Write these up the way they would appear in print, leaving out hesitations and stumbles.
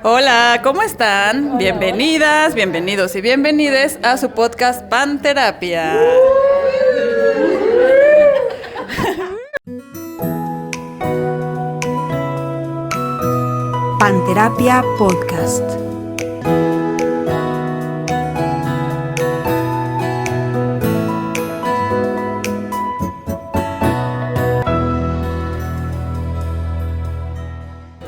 Hola, ¿cómo están? Bienvenidas, bienvenidos y bienvenides a su podcast Panterapia. Panterapia Podcast.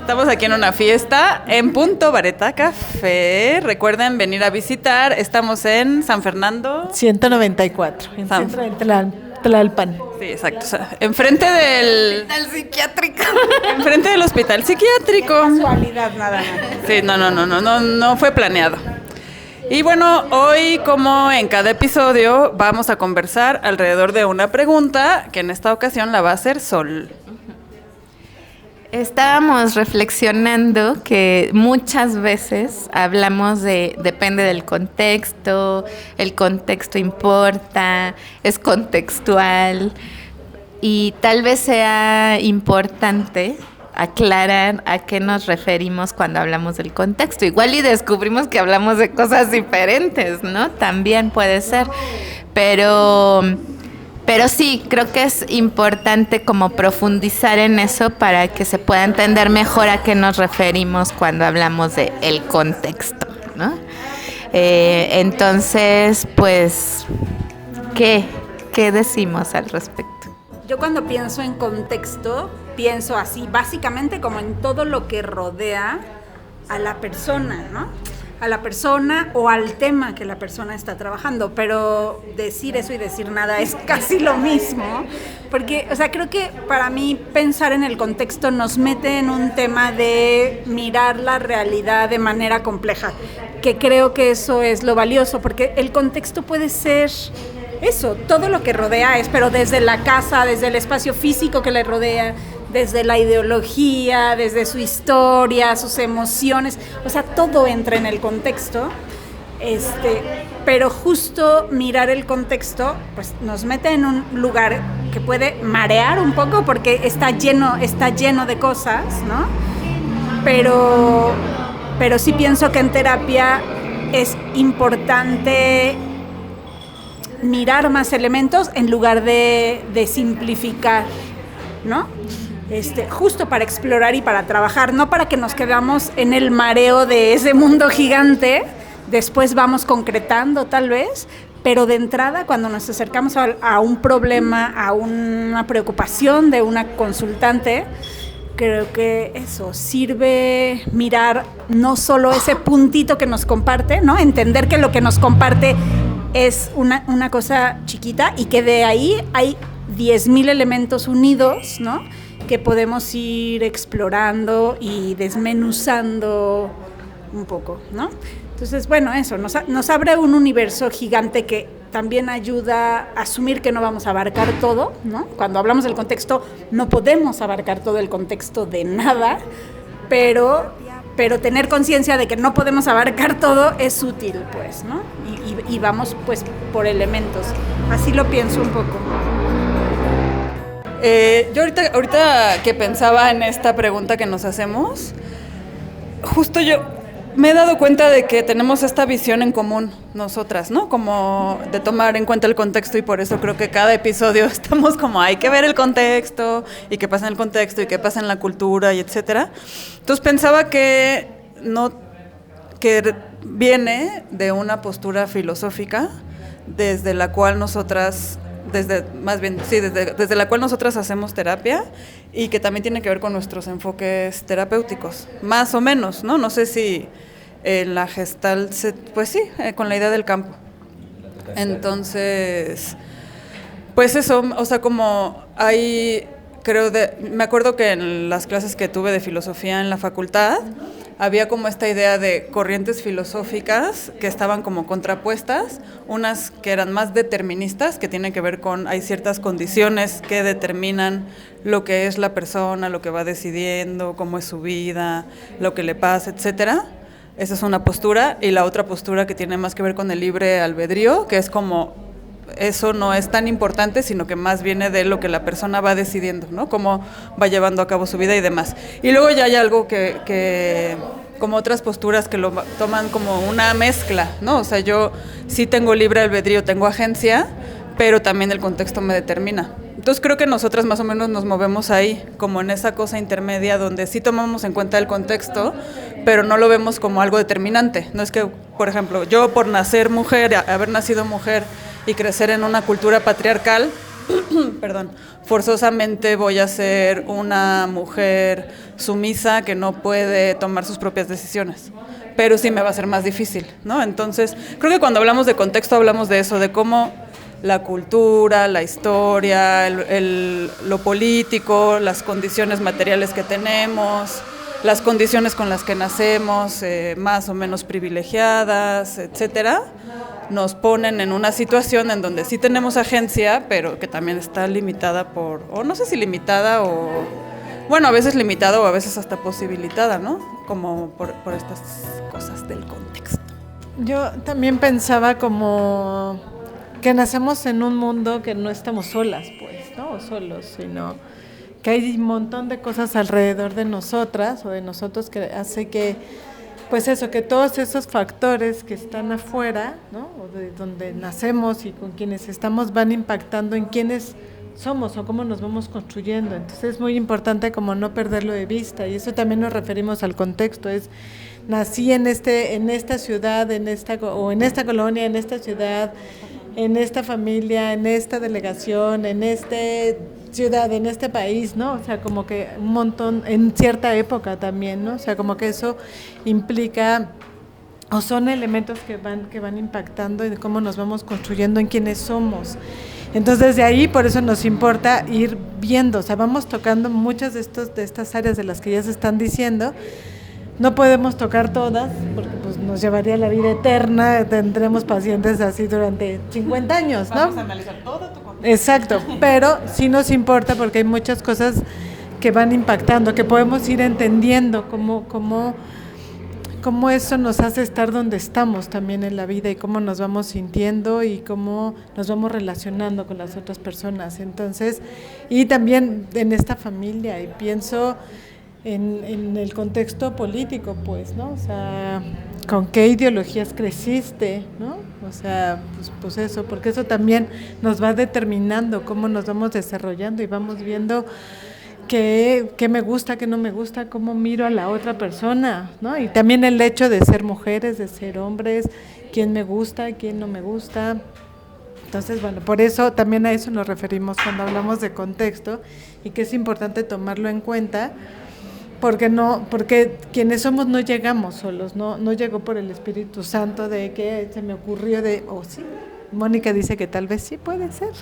Estamos aquí en una fiesta en Punto Vareta Café. Recuerden venir a visitar. Estamos en San Fernando. 194, en centro de Tlalpan. Sí, exacto. O sea, enfrente del Hospital psiquiátrico. enfrente del hospital psiquiátrico. Casualidad, nada más. Sí, no fue planeado. Y bueno, hoy, como en cada episodio, vamos a conversar alrededor de una pregunta que en esta ocasión la va a hacer Sol. Estábamos reflexionando que muchas veces hablamos de depende del contexto, el contexto importa, es contextual y tal vez sea importante aclarar a qué nos referimos cuando hablamos del contexto. Igual y descubrimos que hablamos de cosas diferentes, ¿no? También puede ser, pero sí, creo que es importante como profundizar en eso para que se pueda entender mejor a qué nos referimos cuando hablamos de el contexto, ¿no? Entonces, pues, ¿qué decimos al respecto? Yo cuando pienso en contexto, pienso así, básicamente como en todo lo que rodea a la persona, ¿no? A la persona o al tema que la persona está trabajando, pero decir eso y decir nada es casi lo mismo, porque, o sea, creo que para mí pensar en el contexto nos mete en un tema de mirar la realidad de manera compleja, que creo que eso es lo valioso, porque el contexto puede ser eso, todo lo que rodea es, pero desde la casa, desde el espacio físico que le rodea, desde la ideología, desde su historia, sus emociones, o sea, todo entra en el contexto, pero justo mirar el contexto, pues nos mete en un lugar que puede marear un poco porque está lleno de cosas, ¿no? Pero sí pienso que en terapia es importante mirar más elementos en lugar de simplificar, ¿no? Justo para explorar y para trabajar, no para que nos quedamos en el mareo de ese mundo gigante, después vamos concretando tal vez, pero de entrada cuando nos acercamos a un problema, a una preocupación de una consultante, creo que eso sirve mirar no solo ese puntito que nos comparte, ¿no? Entender que lo que nos comparte es una cosa chiquita y que de ahí hay 10,000 elementos unidos, ¿no? Que podemos ir explorando y desmenuzando un poco, ¿no? Entonces, bueno, eso nos abre un universo gigante que también ayuda a asumir que no vamos a abarcar todo, ¿no? Cuando hablamos del contexto, no podemos abarcar todo el contexto de nada, pero tener conciencia de que no podemos abarcar todo es útil, pues, ¿no? Y vamos, pues, por elementos. Así lo pienso un poco. Yo ahorita que pensaba en esta pregunta que nos hacemos, justo yo me he dado cuenta de que tenemos esta visión en común nosotras, ¿no? Como de tomar en cuenta el contexto, y por eso creo que cada episodio estamos como hay que ver el contexto y qué pasa en el contexto y qué pasa en la cultura y etcétera. Entonces pensaba que viene de una postura filosófica desde la cual nosotras desde la cual nosotras hacemos terapia y que también tiene que ver con nuestros enfoques terapéuticos, más o menos, ¿no? No sé si la Gestalt, pues sí, con la idea del campo. Entonces, pues eso, o sea, como hay, me acuerdo que en las clases que tuve de filosofía en la facultad, había como esta idea de corrientes filosóficas que estaban como contrapuestas, unas que eran más deterministas, que tienen que ver con, hay ciertas condiciones que determinan lo que es la persona, lo que va decidiendo, cómo es su vida, lo que le pasa, etcétera. Esa es una postura, y la otra postura que tiene más que ver con el libre albedrío, que es como eso no es tan importante, sino que más viene de lo que la persona va decidiendo, ¿no? Cómo va llevando a cabo su vida y demás. Y luego ya hay algo que como otras posturas que lo toman como una mezcla, ¿no? O sea, yo sí tengo libre albedrío, tengo agencia, pero también el contexto me determina. Entonces creo que nosotras más o menos nos movemos ahí, como en esa cosa intermedia donde sí tomamos en cuenta el contexto, pero no lo vemos como algo determinante. No es que, por ejemplo, yo por nacer mujer, haber nacido mujer y crecer en una cultura patriarcal, perdón, forzosamente voy a ser una mujer sumisa que no puede tomar sus propias decisiones, pero sí me va a ser más difícil, ¿no? Entonces, creo que cuando hablamos de contexto hablamos de eso, de cómo la cultura, la historia, lo político, las condiciones materiales que tenemos, las condiciones con las que nacemos, más o menos privilegiadas, etcétera, nos ponen en una situación en donde sí tenemos agencia, pero que también está limitada o no sé si limitada bueno, a veces limitada o a veces hasta posibilitada, ¿no? Como por estas cosas del contexto. Yo también pensaba como que nacemos en un mundo que no estamos solas, pues, ¿no? O solos, sino que hay un montón de cosas alrededor de nosotras o de nosotros que hace que, pues eso, que todos esos factores que están afuera, ¿no? O de donde nacemos y con quienes estamos van impactando en quiénes somos o cómo nos vamos construyendo. Entonces es muy importante como no perderlo de vista, y eso también nos referimos al contexto, es nací en esta ciudad, en esta colonia, en esta ciudad, en esta familia, en esta delegación, en esta ciudad, en este país, ¿no? O sea, como que un montón, en cierta época también, ¿no? O sea, como que eso implica, o son elementos que van impactando en cómo nos vamos construyendo, en quiénes somos. Entonces, de ahí, por eso nos importa ir viendo, o sea, vamos tocando muchas de estas áreas de las que ya se están diciendo. No podemos tocar todas, porque pues nos llevaría la vida eterna, tendremos pacientes así durante 50 años, ¿no? Vamos a analizar todo tu contexto. Exacto, pero sí nos importa porque hay muchas cosas que van impactando, que podemos ir entendiendo cómo eso nos hace estar donde estamos también en la vida y cómo nos vamos sintiendo y cómo nos vamos relacionando con las otras personas. Entonces, y también en esta familia, y pienso en el contexto político, pues, ¿no? O sea, ¿con qué ideologías creciste, no? O sea, pues eso, porque eso también nos va determinando cómo nos vamos desarrollando y vamos viendo qué me gusta, qué no me gusta, cómo miro a la otra persona, ¿no? Y también el hecho de ser mujeres, de ser hombres, quién me gusta, quién no me gusta. Entonces, bueno, por eso también a eso nos referimos cuando hablamos de contexto y que es importante tomarlo en cuenta. Porque quienes somos no llegamos solos, no llegó por el Espíritu Santo de que se me ocurrió sí. Mónica dice que tal vez sí puede ser.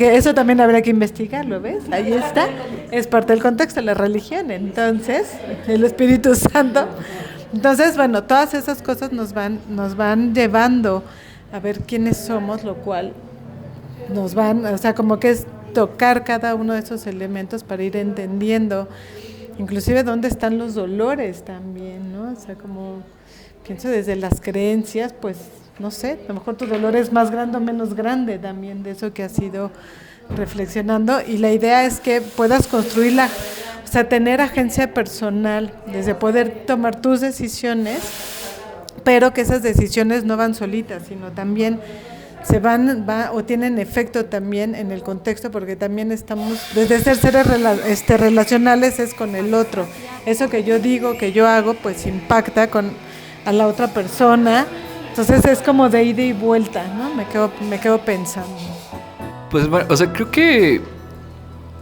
Eso también habría que investigarlo, ¿ves? Ahí está, es parte del contexto de la religión, entonces, el Espíritu Santo. Entonces, bueno, todas esas cosas nos van llevando a ver quiénes somos, lo cual nos van, o sea, como que es tocar cada uno de esos elementos para ir entendiendo, inclusive dónde están los dolores también, ¿no? O sea, como pienso desde las creencias, pues, no sé, a lo mejor tu dolor es más grande o menos grande también de eso que has ido reflexionando, y la idea es que puedas construirla, o sea, tener agencia personal, desde poder tomar tus decisiones, pero que esas decisiones no van solitas, sino también o tienen efecto también en el contexto, porque también estamos, desde ser seres relacionales es con el otro. Eso que yo digo, que yo hago, pues impacta a la otra persona. Entonces es como de ida y vuelta, ¿no? Me quedo pensando. Pues bueno, o sea, creo que,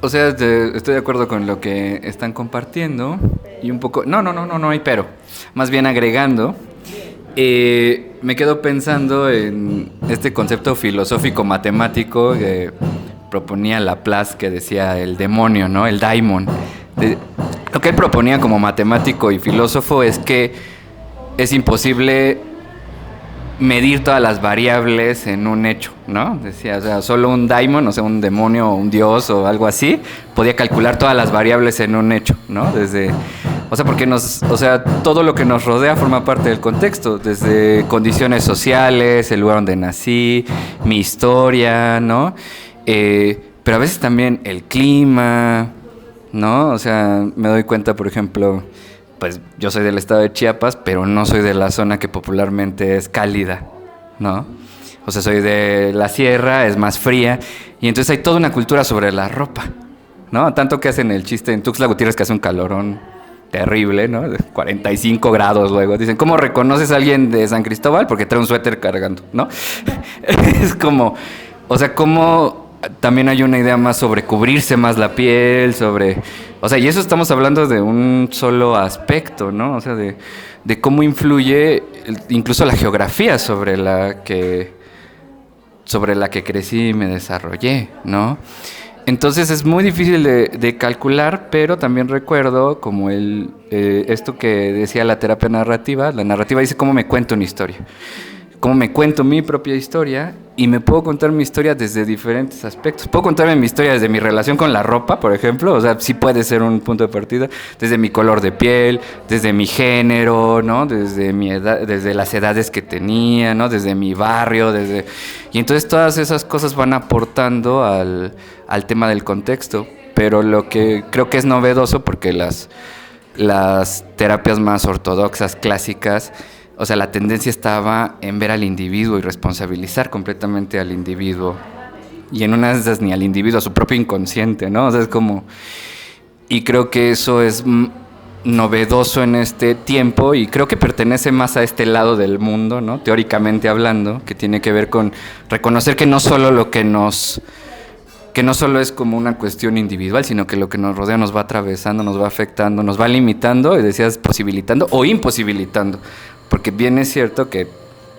o sea, estoy de acuerdo con lo que están compartiendo y un poco, no hay pero, más bien agregando. Me quedo pensando en este concepto filosófico matemático que proponía Laplace, que decía el demonio, ¿no? El daimon. Lo que él proponía como matemático y filósofo es que es imposible medir todas las variables en un hecho, ¿no? Decía, o sea, solo un daimon, o sea, un demonio o un dios o algo así, podía calcular todas las variables en un hecho, ¿no? Porque todo lo que nos rodea forma parte del contexto, desde condiciones sociales, el lugar donde nací, mi historia, ¿no? Pero a veces también el clima, ¿no? O sea, me doy cuenta, por ejemplo, pues yo soy del estado de Chiapas, pero no soy de la zona que popularmente es cálida, ¿no? O sea, soy de la sierra, es más fría, y entonces hay toda una cultura sobre la ropa, ¿no? Tanto que hacen el chiste en Tuxtla Gutiérrez que hace un calorón terrible, ¿no? De 45 grados luego. Dicen, ¿cómo reconoces a alguien de San Cristóbal? Porque trae un suéter cargando, ¿no? Es como, o sea, como también hay una idea más sobre cubrirse más la piel, sobre... O sea, y eso estamos hablando de un solo aspecto, ¿no? O sea, de cómo influye incluso la geografía sobre la que crecí y me desarrollé, ¿no? Entonces es muy difícil de calcular, pero también recuerdo como esto que decía la terapia narrativa. La narrativa dice cómo me cuento una historia, cómo me cuento mi propia historia, y me puedo contar mi historia desde diferentes aspectos. Puedo contarme mi historia desde mi relación con la ropa, por ejemplo, o sea, sí puede ser un punto de partida, desde mi color de piel, desde mi género, ¿no? Desde mi edad, desde las edades que tenía, ¿no? Desde mi barrio, y entonces todas esas cosas van aportando al tema del contexto, pero lo que creo que es novedoso, porque las terapias más ortodoxas, clásicas, o sea, la tendencia estaba en ver al individuo y responsabilizar completamente al individuo. Y en una de esas ni al individuo, a su propio inconsciente, ¿no? O sea, es como... Y creo que eso es novedoso en este tiempo, y creo que pertenece más a este lado del mundo, ¿no? Teóricamente hablando, que tiene que ver con reconocer que no solo no solo es como una cuestión individual, sino que lo que nos rodea nos va atravesando, nos va afectando, nos va limitando, y decías posibilitando o imposibilitando. Porque bien es cierto que,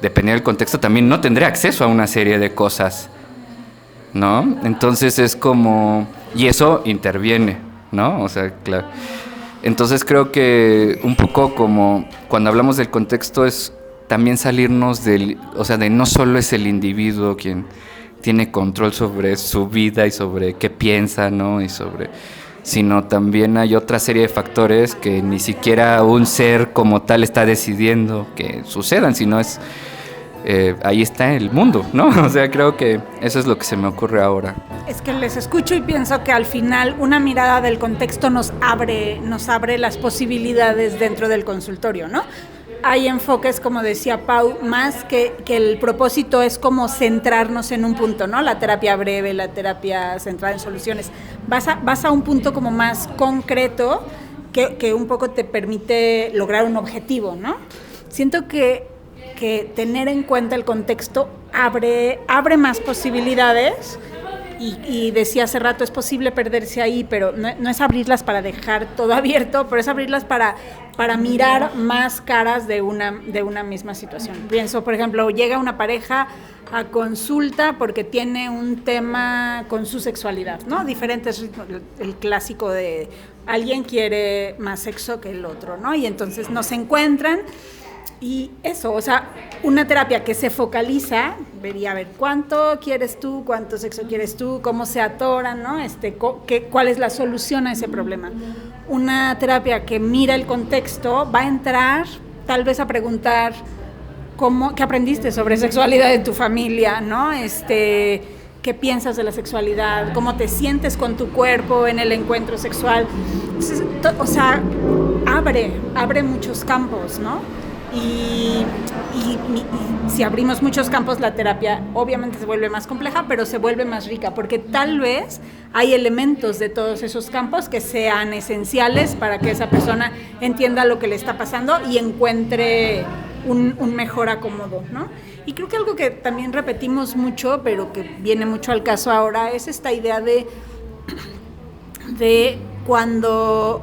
dependiendo del contexto, también no tendré acceso a una serie de cosas, ¿no? Entonces es como... Y eso interviene, ¿no? O sea, claro. Entonces creo que un poco como cuando hablamos del contexto es también salirnos o sea, de no solo es el individuo quien tiene control sobre su vida y sobre qué piensa, ¿no? Sino también hay otra serie de factores que ni siquiera un ser como tal está decidiendo que sucedan, sino es ahí está el mundo, ¿no? O sea, creo que eso es lo que se me ocurre ahora. Es que les escucho y pienso que al final una mirada del contexto nos abre las posibilidades dentro del consultorio, ¿no? Hay enfoques, como decía Pau, más que el propósito es como centrarnos en un punto, ¿no? La terapia breve, la terapia centrada en soluciones. Vas a un punto como más concreto que un poco te permite lograr un objetivo, ¿no? Siento que tener en cuenta el contexto abre más posibilidades. Y decía hace rato, es posible perderse ahí, pero no es abrirlas para dejar todo abierto, pero es abrirlas para mirar más caras de una misma situación. Pienso, por ejemplo, llega una pareja a consulta porque tiene un tema con su sexualidad, ¿no? Diferentes ritmos, el clásico de alguien quiere más sexo que el otro, ¿no? Y entonces no se encuentran. Y eso, o sea, una terapia que se focaliza, vería a ver cuánto quieres tú, cuánto sexo quieres tú, cómo se atoran, ¿no? ¿Cuál es la solución a ese problema? Una terapia que mira el contexto va a entrar tal vez a preguntar qué aprendiste sobre sexualidad en tu familia, ¿no? ¿Qué piensas de la sexualidad? ¿Cómo te sientes con tu cuerpo en el encuentro sexual? Entonces, o sea, abre muchos campos, ¿no? Y si abrimos muchos campos, la terapia obviamente se vuelve más compleja, pero se vuelve más rica, porque tal vez hay elementos de todos esos campos que sean esenciales para que esa persona entienda lo que le está pasando y encuentre un mejor acomodo, ¿no? Y creo que algo que también repetimos mucho, pero que viene mucho al caso ahora, es esta idea de cuando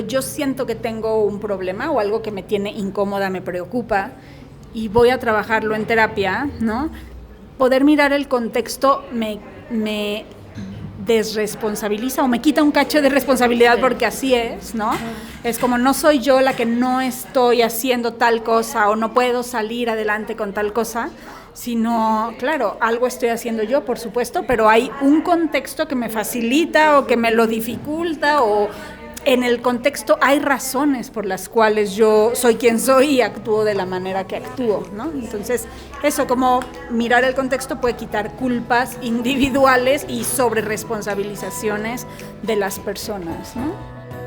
yo siento que tengo un problema o algo que me tiene incómoda, me preocupa y voy a trabajarlo en terapia, ¿no? Poder mirar el contexto me desresponsabiliza o me quita un cacho de responsabilidad, porque así es, ¿no? Es como no soy yo la que no estoy haciendo tal cosa o no puedo salir adelante con tal cosa, sino, claro, algo estoy haciendo yo, por supuesto, pero hay un contexto que me facilita o que me lo dificulta, o en el contexto hay razones por las cuales yo soy quien soy y actúo de la manera que actúo, ¿no? Entonces, eso, como mirar el contexto puede quitar culpas individuales y sobre responsabilizaciones de las personas, ¿no?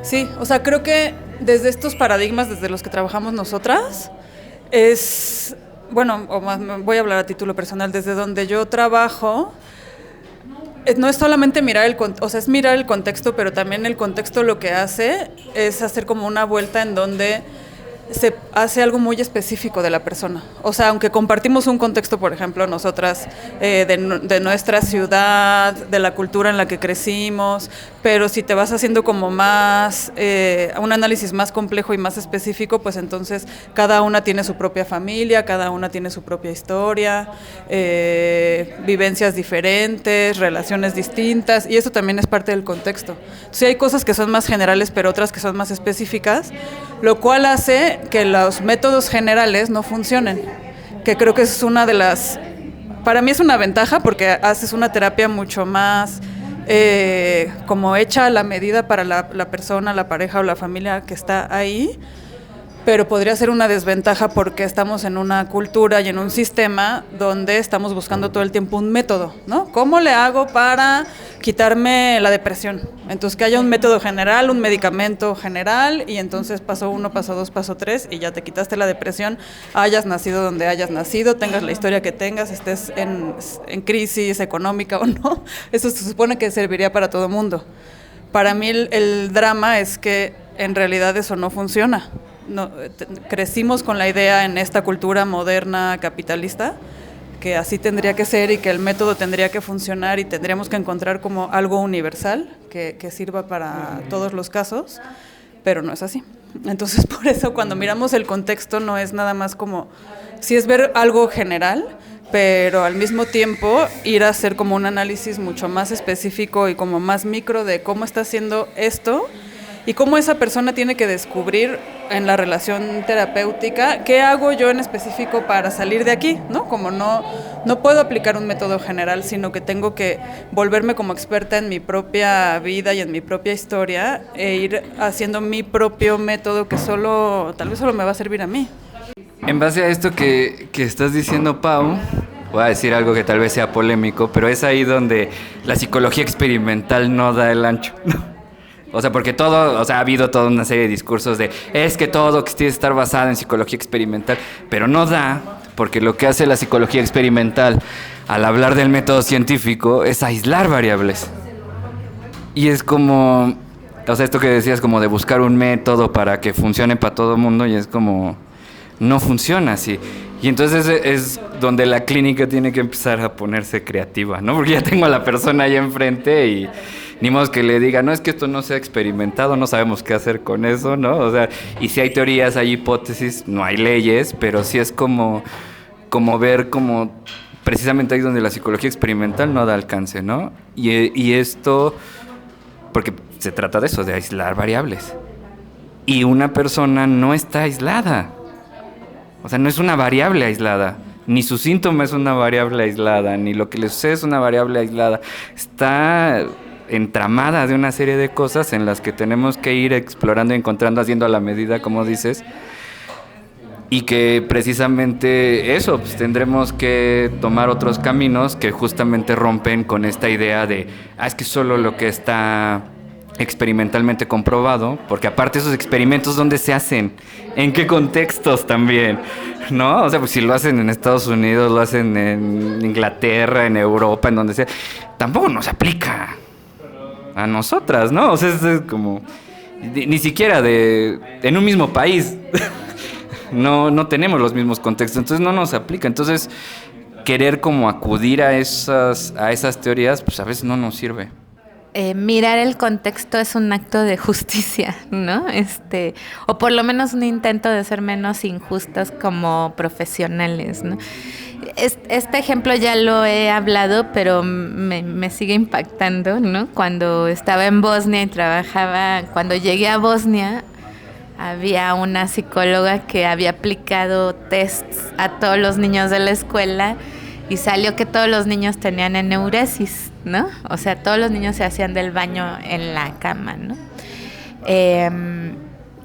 Sí, o sea, creo que desde estos paradigmas desde los que trabajamos nosotras, es, bueno, o más, voy a hablar a título personal, desde donde yo trabajo, no es solamente mirar o sea, es mirar el contexto, pero también el contexto lo que hace es hacer como una vuelta en donde se hace algo muy específico de la persona. O sea, aunque compartimos un contexto, por ejemplo, nosotras, de nuestra ciudad, de la cultura en la que crecimos, pero si te vas haciendo como más, un análisis más complejo y más específico, pues entonces cada una tiene su propia familia, cada una tiene su propia historia, vivencias diferentes, relaciones distintas, y eso también es parte del contexto. Sí hay cosas que son más generales, pero otras que son más específicas, lo cual hace que los métodos generales no funcionen, que creo que es una de las, para mí es una ventaja porque haces una terapia mucho más como hecha a la medida para la persona, la pareja o la familia que está ahí, pero podría ser una desventaja porque estamos en una cultura y en un sistema donde estamos buscando todo el tiempo un método, ¿no? ¿Cómo le hago para quitarme la depresión? Entonces que haya un método general, un medicamento general, y entonces paso 1, paso 2, paso 3 y ya te quitaste la depresión, hayas nacido donde hayas nacido, tengas la historia que tengas, estés en crisis económica o no. Eso se supone que serviría para todo mundo. Para mí el drama es que en realidad eso no funciona. No, crecimos con la idea en esta cultura moderna capitalista que así tendría que ser y que el método tendría que funcionar y tendríamos que encontrar como algo universal que sirva para todos los casos, pero no es así. Entonces por eso cuando miramos el contexto no es nada más como, sí es ver algo general, pero al mismo tiempo ir a hacer como un análisis mucho más específico y como más micro de cómo está haciendo esto y cómo esa persona tiene que descubrir en la relación terapéutica qué hago yo en específico para salir de aquí, ¿no? Como no puedo aplicar un método general, sino que tengo que volverme como experta en mi propia vida y en mi propia historia e ir haciendo mi propio método que tal vez solo me va a servir a mí. En base a esto que estás diciendo, Pau, voy a decir algo que tal vez sea polémico, pero es ahí donde la psicología experimental no da el ancho. O sea, porque ha habido toda una serie de discursos de es que todo que tiene que estar basado en psicología experimental, pero no da, porque lo que hace la psicología experimental al hablar del método científico es aislar variables. Y es como, o sea, esto que decías como de buscar un método para que funcione para todo el mundo, y es como, no funciona así. Y entonces es donde la clínica tiene que empezar a ponerse creativa, ¿no? Porque ya tengo a la persona ahí enfrente y ni modo que le diga, no, es que esto no se ha experimentado, no sabemos qué hacer con eso, ¿no? O sea, y si hay teorías, hay hipótesis, no hay leyes, pero sí es como ver como precisamente ahí donde la psicología experimental no da alcance, ¿no? Y esto, porque se trata de eso, de aislar variables. Y una persona no está aislada. O sea, no es una variable aislada, ni su síntoma es una variable aislada, ni lo que le sucede es una variable aislada. Está entramada de una serie de cosas en las que tenemos que ir explorando, encontrando, haciendo a la medida, como dices, y que precisamente eso, pues tendremos que tomar otros caminos que justamente rompen con esta idea de, es que solo lo que está experimentalmente comprobado, porque aparte esos experimentos, ¿dónde se hacen? ¿En qué contextos también? ¿No? O sea, pues si lo hacen en Estados Unidos, lo hacen en Inglaterra, en Europa, en donde sea, tampoco nos aplica a nosotras, ¿no? O sea, es como, ni siquiera en un mismo país, no tenemos los mismos contextos, entonces no nos aplica. Entonces, querer como acudir a esas teorías, pues a veces no nos sirve. Mirar el contexto es un acto de justicia, ¿no? O por lo menos un intento de ser menos injustas como profesionales, ¿no? Este ejemplo ya lo he hablado, pero me sigue impactando, ¿no? Cuando estaba en Bosnia y cuando llegué a Bosnia, había una psicóloga que había aplicado tests a todos los niños de la escuela y salió que todos los niños tenían eneuresis, ¿no? O sea, todos los niños se hacían del baño en la cama, ¿no?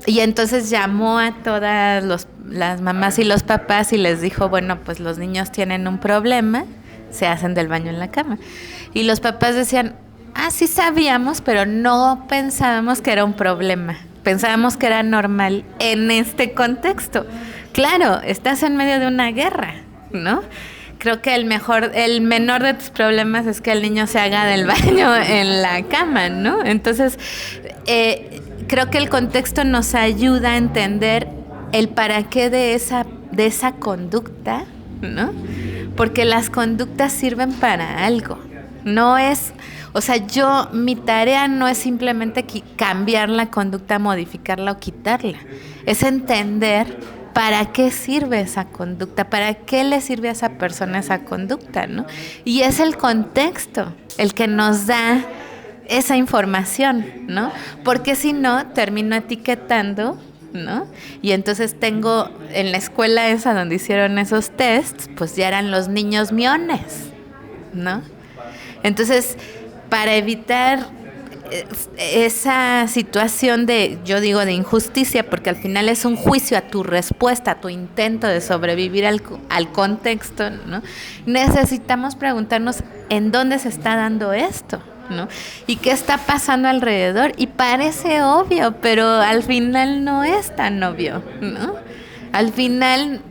Y entonces llamó a todas las mamás y los papás y les dijo, bueno, pues los niños tienen un problema, se hacen del baño en la cama. Y los papás decían, sí sabíamos, pero no pensábamos que era un problema. Pensábamos que era normal en este contexto. Claro, estás en medio de una guerra, ¿no? Creo que el menor de tus problemas es que el niño se haga del baño en la cama, ¿no? Entonces, creo que el contexto nos ayuda a entender el para qué de esa conducta, ¿no? Porque las conductas sirven para algo. No es, o sea, mi tarea no es simplemente cambiar la conducta, modificarla o quitarla. Es entender para qué sirve esa conducta, para qué le sirve a esa persona esa conducta, ¿no? Y es el contexto el que nos da esa información, ¿no? Porque si no, termino etiquetando, ¿no? Y entonces tengo, en la escuela esa donde hicieron esos tests, pues ya eran los niños miones, ¿no? Entonces, para evitar esa situación de injusticia, porque al final es un juicio a tu respuesta, a tu intento de sobrevivir al contexto, ¿no? Necesitamos preguntarnos en dónde se está dando esto, ¿no? Y qué está pasando alrededor. Y parece obvio, pero al final no es tan obvio, ¿no? Al final,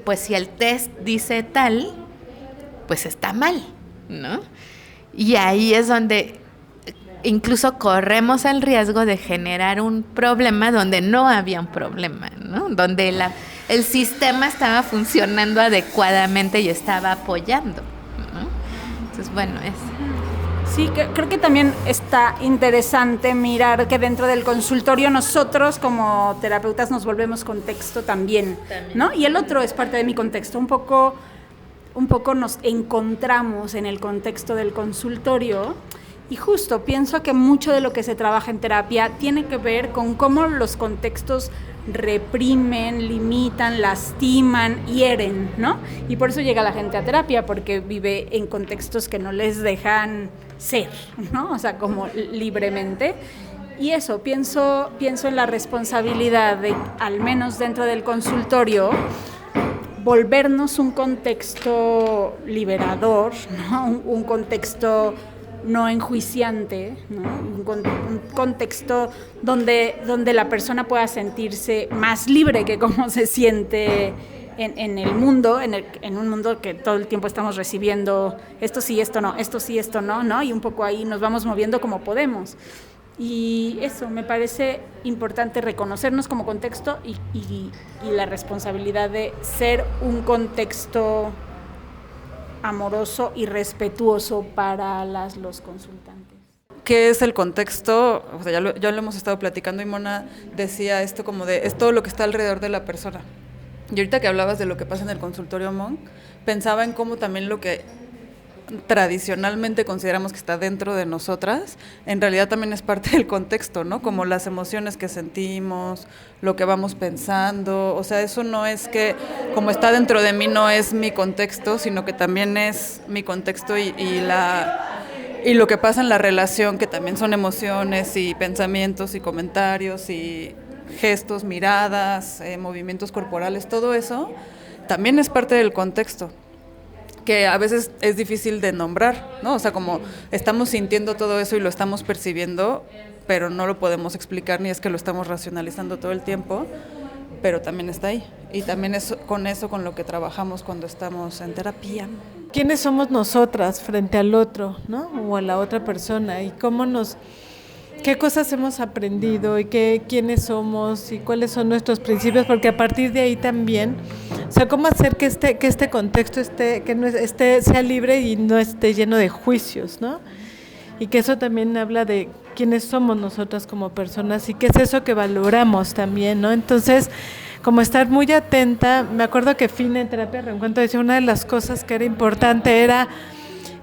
pues si el test dice tal, pues está mal, ¿no? Y ahí es donde incluso corremos el riesgo de generar un problema donde no había un problema, ¿no? Donde el sistema estaba funcionando adecuadamente y estaba apoyando, ¿no? Entonces, bueno, Sí, creo que también está interesante mirar que dentro del consultorio nosotros como terapeutas nos volvemos contexto también, ¿no? Y el otro es parte de mi contexto. Un poco nos encontramos en el contexto del consultorio. Y justo pienso que mucho de lo que se trabaja en terapia tiene que ver con cómo los contextos reprimen, limitan, lastiman, hieren, ¿no? Y por eso llega la gente a terapia, porque vive en contextos que no les dejan ser, ¿no? O sea, como libremente. Y eso, pienso en la responsabilidad de, al menos dentro del consultorio, volvernos un contexto liberador, ¿no? Un contexto no enjuiciante, ¿no? Un contexto donde la persona pueda sentirse más libre que como se siente en el mundo, en un mundo que todo el tiempo estamos recibiendo esto sí, esto no, esto sí, esto no, ¿no? Y un poco ahí nos vamos moviendo como podemos. Y eso, me parece importante reconocernos como contexto y la responsabilidad de ser un contexto amoroso y respetuoso para los consultantes. ¿Qué es el contexto? O sea, ya lo hemos estado platicando y Mona decía esto como de, es todo lo que está alrededor de la persona. Y ahorita que hablabas de lo que pasa en el consultorio Monk, pensaba en cómo también lo que tradicionalmente consideramos que está dentro de nosotras, en realidad también es parte del contexto, ¿no? Como las emociones que sentimos, lo que vamos pensando, o sea, eso no es que como está dentro de mí no es mi contexto, sino que también es mi contexto y lo que pasa en la relación, que también son emociones y pensamientos y comentarios y gestos, miradas, movimientos corporales, todo eso también es parte del contexto, que a veces es difícil de nombrar, ¿no? O sea, como estamos sintiendo todo eso y lo estamos percibiendo, pero no lo podemos explicar ni es que lo estamos racionalizando todo el tiempo, pero también está ahí. Y también es con eso con lo que trabajamos cuando estamos en terapia. ¿Quiénes somos nosotras frente al otro, ¿no? O a la otra persona? Y qué cosas hemos aprendido y quiénes somos y cuáles son nuestros principios, porque a partir de ahí también, o sea, cómo hacer que este contexto sea libre y no esté lleno de juicios, ¿no? Y que eso también habla de quiénes somos nosotras como personas y qué es eso que valoramos también, ¿no? Entonces, como estar muy atenta, me acuerdo que Fina en Terapia Reencuentro decía una de las cosas que era importante era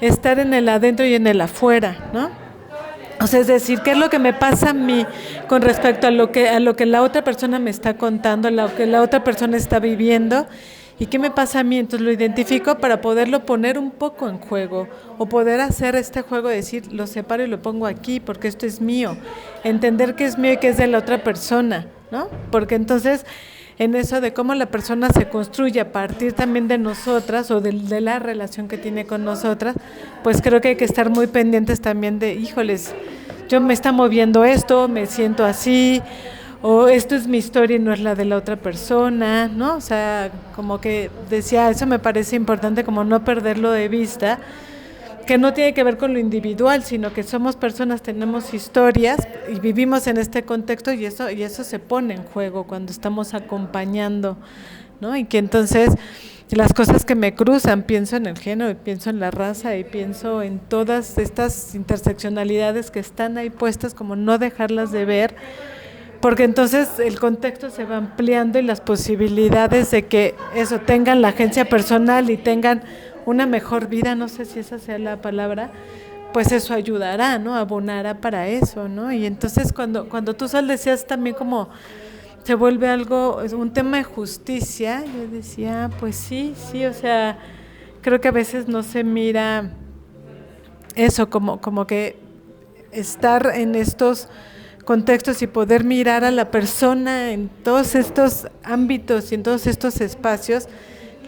estar en el adentro y en el afuera, ¿no? O sea, es decir, ¿qué es lo que me pasa a mí con respecto a lo que la otra persona me está contando, a lo que la otra persona está viviendo? ¿Y qué me pasa a mí? Entonces lo identifico para poderlo poner un poco en juego o poder hacer este juego de decir, lo separo y lo pongo aquí porque esto es mío. Entender que es mío y que es de la otra persona, ¿no? Porque entonces, en eso de cómo la persona se construye a partir también de nosotras o de la relación que tiene con nosotras, pues creo que hay que estar muy pendientes también de, híjoles, yo me está moviendo esto, me siento así, o esto es mi historia y no es la de la otra persona, ¿no? O sea, como que decía, eso me parece importante, como no perderlo de vista, que no tiene que ver con lo individual, sino que somos personas, tenemos historias y vivimos en este contexto y eso se pone en juego cuando estamos acompañando, ¿no? Y que entonces las cosas que me cruzan, pienso en el género, y pienso en la raza y pienso en todas estas interseccionalidades que están ahí puestas, como no dejarlas de ver, porque entonces el contexto se va ampliando y las posibilidades de que eso tengan la agencia personal y tengan una mejor vida, no sé si esa sea la palabra, pues eso ayudará, ¿no? Abonará para eso, ¿no? Y entonces cuando tú Sol decías también como se vuelve algo, un tema de justicia, yo decía, pues sí, o sea, creo que a veces no se mira eso como que estar en estos contextos y poder mirar a la persona en todos estos ámbitos y en todos estos espacios,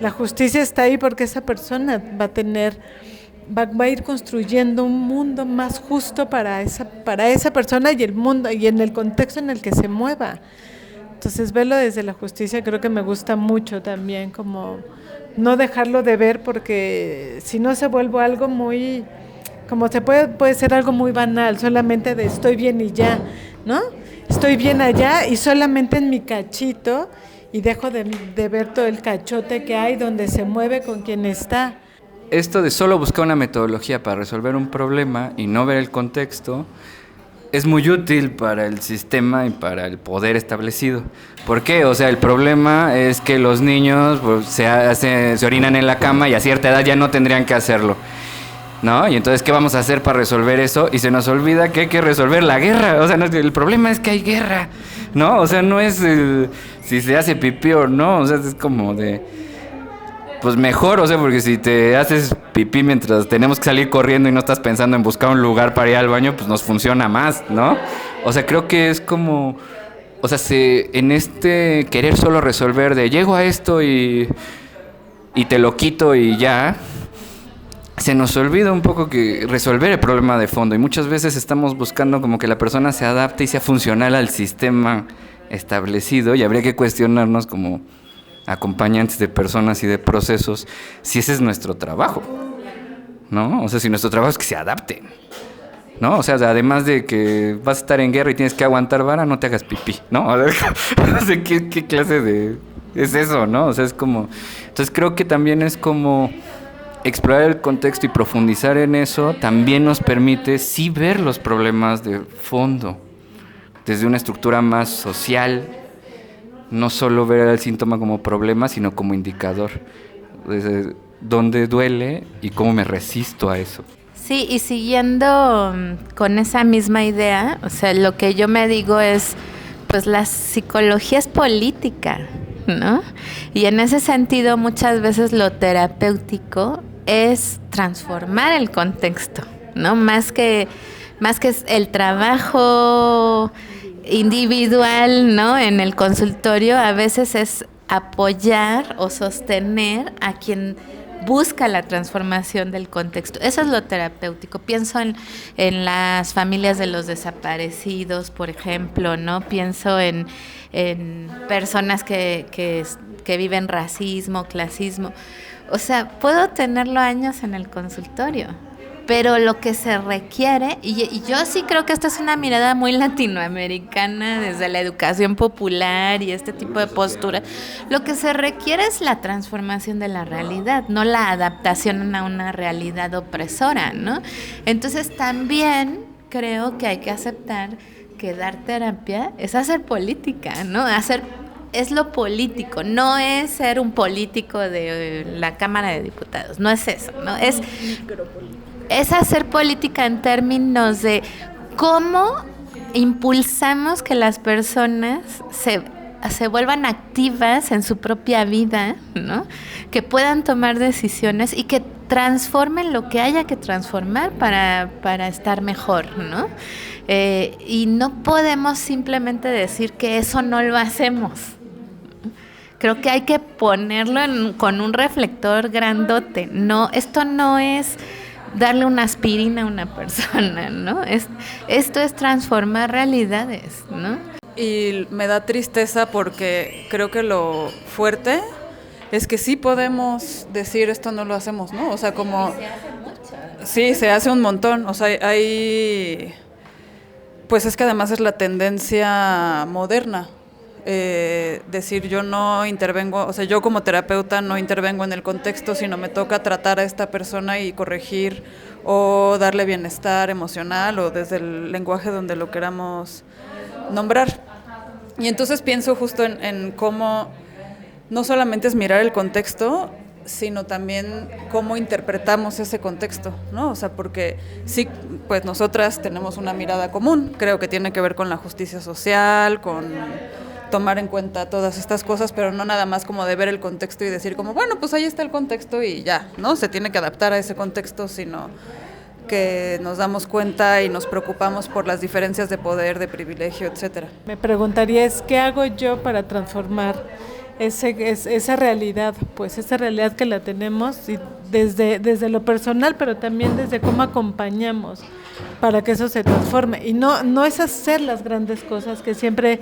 la justicia está ahí porque esa persona va a ir construyendo un mundo más justo para esa persona y el mundo y en el contexto en el que se mueva. Entonces verlo desde la justicia creo que me gusta mucho también, como no dejarlo de ver, porque si no se vuelve algo muy, como se puede ser algo muy banal, solamente de estoy bien y ya, ¿no? Estoy bien allá y solamente en mi cachito, y dejo de ver todo el cachote que hay donde se mueve con quien está. Esto de solo buscar una metodología para resolver un problema y no ver el contexto es muy útil para el sistema y para el poder establecido. ¿Por qué? O sea, el problema es que los niños pues, se orinan en la cama y a cierta edad ya no tendrían que hacerlo, ¿no? Y entonces, ¿qué vamos a hacer para resolver eso? Y se nos olvida que hay que resolver la guerra. O sea, no, el problema es que hay guerra, ¿no? O sea, no es si se hace pipí o no. O sea, es como de... Pues mejor, o sea, porque si te haces pipí mientras tenemos que salir corriendo y no estás pensando en buscar un lugar para ir al baño, pues nos funciona más, ¿no? O sea, creo que es como... O sea, en este querer solo resolver de llego a esto y te lo quito y ya... Se nos olvida un poco que resolver el problema de fondo y muchas veces estamos buscando como que la persona se adapte y sea funcional al sistema establecido y habría que cuestionarnos como acompañantes de personas y de procesos si ese es nuestro trabajo, ¿no? O sea, si nuestro trabajo es que se adapten, ¿no? O sea, además de que vas a estar en guerra y tienes que aguantar vara, no te hagas pipí, ¿no? A ver, no sé qué clase de... es eso, ¿no? O sea, es como... Entonces creo que también es como... explorar el contexto y profundizar en eso también nos permite sí ver los problemas de fondo desde una estructura más social, no solo ver el síntoma como problema, sino como indicador, desde dónde duele y cómo me resisto a eso. Sí, y siguiendo con esa misma idea, o sea, lo que yo me digo es, pues la psicología es política, ¿no? Y en ese sentido muchas veces lo terapéutico es transformar el contexto, ¿no? Más que el trabajo individual, ¿no? En el consultorio a veces es apoyar o sostener a quien busca la transformación del contexto. Eso es lo terapéutico. Pienso en las familias de los desaparecidos, por ejemplo, ¿no? Pienso en personas que viven racismo, clasismo. O sea, puedo tenerlo años en el consultorio, pero lo que se requiere, y yo sí creo que esta es una mirada muy latinoamericana desde la educación popular y este tipo de postura, lo que se requiere es la transformación de la realidad, no la adaptación a una realidad opresora, ¿no? Entonces también creo que hay que aceptar que dar terapia es hacer política, ¿no? Es lo político, no es ser un político de la Cámara de Diputados, no es eso, ¿no? Es hacer política en términos de cómo impulsamos que las personas se vuelvan activas en su propia vida, ¿no? Que puedan tomar decisiones y que transformen lo que haya que transformar para estar mejor, ¿no? Y no podemos simplemente decir que eso no lo hacemos. Creo que hay que ponerlo con un reflector grandote. No, esto no es darle una aspirina a una persona, ¿no? Esto es transformar realidades, ¿no? Y me da tristeza porque creo que lo fuerte es que sí podemos decir esto no lo hacemos, ¿no? O sea, como... Se hace mucho. Sí, se hace un montón. O sea, hay... Pues es que además es la tendencia moderna. Decir yo no intervengo, o sea, yo como terapeuta no intervengo en el contexto, sino me toca tratar a esta persona y corregir o darle bienestar emocional o desde el lenguaje donde lo queramos nombrar. Y entonces pienso justo en cómo no solamente es mirar el contexto, sino también cómo interpretamos ese contexto, ¿no? O sea, porque sí, pues nosotras tenemos una mirada común, creo que tiene que ver con la justicia social, con tomar en cuenta todas estas cosas, pero no nada más como de ver el contexto y decir como, bueno, pues ahí está el contexto y ya, ¿no? Se tiene que adaptar a ese contexto, sino que nos damos cuenta y nos preocupamos por las diferencias de poder, de privilegio, etcétera. Me preguntaría ¿qué hago yo para transformar esa realidad? Pues esa realidad que la tenemos y desde lo personal, pero también desde cómo acompañamos para que eso se transforme. Y no es hacer las grandes cosas, que siempre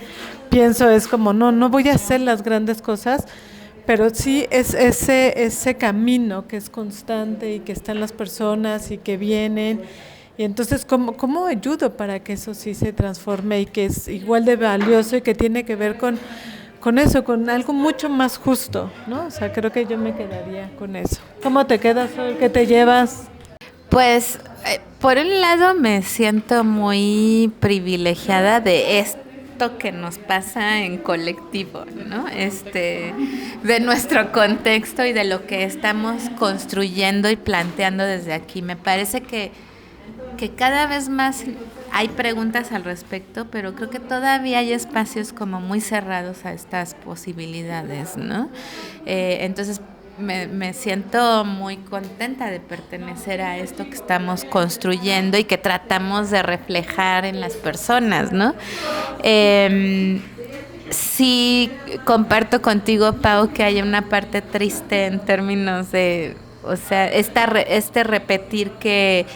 pienso es como, no voy a hacer las grandes cosas, pero sí es ese camino que es constante y que están las personas y que vienen. Y entonces, ¿cómo ayudo para que eso sí se transforme y que es igual de valioso y que tiene que ver con eso, con algo mucho más justo, ¿no? O sea, creo que yo me quedaría con eso. ¿Cómo te quedas hoy? ¿Qué te llevas? Pues, por un lado me siento muy privilegiada de esto que nos pasa en colectivo, ¿no? De nuestro contexto y de lo que estamos construyendo y planteando desde aquí. Me parece que cada vez más hay preguntas al respecto, pero creo que todavía hay espacios como muy cerrados a estas posibilidades, ¿no? Entonces me siento muy contenta de pertenecer a esto que estamos construyendo y que tratamos de reflejar en las personas, ¿no? Sí comparto contigo, Pau, que hay una parte triste en términos de, o sea, repetir que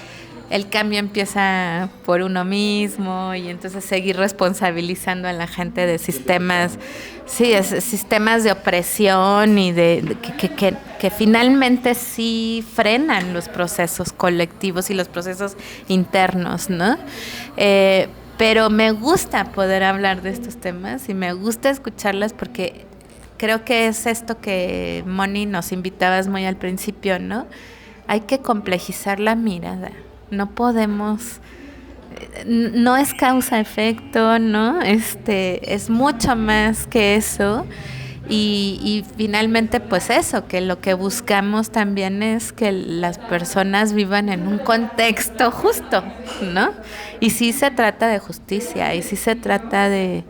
el cambio empieza por uno mismo y entonces seguir responsabilizando a la gente de sistemas, sistemas de opresión y que finalmente sí frenan los procesos colectivos y los procesos internos, ¿no? Pero me gusta poder hablar de estos temas y me gusta escucharlas porque creo que es esto que, Moni, nos invitabas muy al principio, ¿no? Hay que complejizar la mirada. No podemos, no es causa-efecto, ¿no? Es mucho más que eso y finalmente pues eso, que lo que buscamos también es que las personas vivan en un contexto justo, ¿no? Y sí se trata de justicia y sí se trata de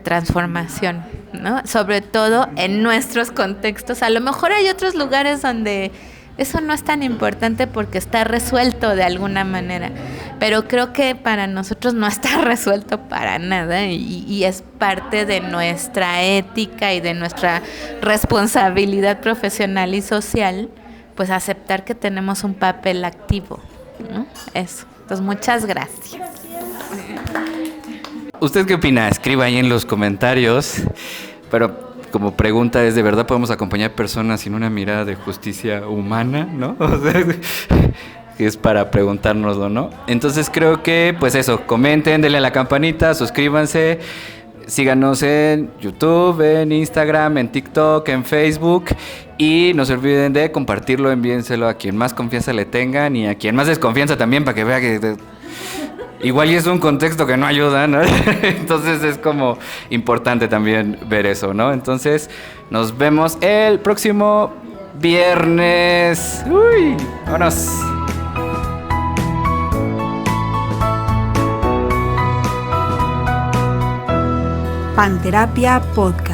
transformación, ¿no? Sobre todo en nuestros contextos. A lo mejor hay otros lugares donde eso no es tan importante porque está resuelto de alguna manera, pero creo que para nosotros no está resuelto para nada y es parte de nuestra ética y de nuestra responsabilidad profesional y social, pues aceptar que tenemos un papel activo, ¿no? Eso. Entonces, muchas gracias. ¿Usted qué opina? Escriba ahí en los comentarios, pero como pregunta es, ¿de verdad podemos acompañar personas sin una mirada de justicia humana, no? O sea, es para preguntárnoslo, ¿no? Entonces creo que, pues eso, comenten, denle a la campanita, suscríbanse, síganos en YouTube, en Instagram, en TikTok, en Facebook y no se olviden de compartirlo, envíenselo a quien más confianza le tengan y a quien más desconfianza también para que vea que igual y es un contexto que no ayuda, ¿no? Entonces es como importante también ver eso, ¿no? Entonces nos vemos el próximo viernes. ¡Uy! ¡Vámonos! Panterapia Podcast.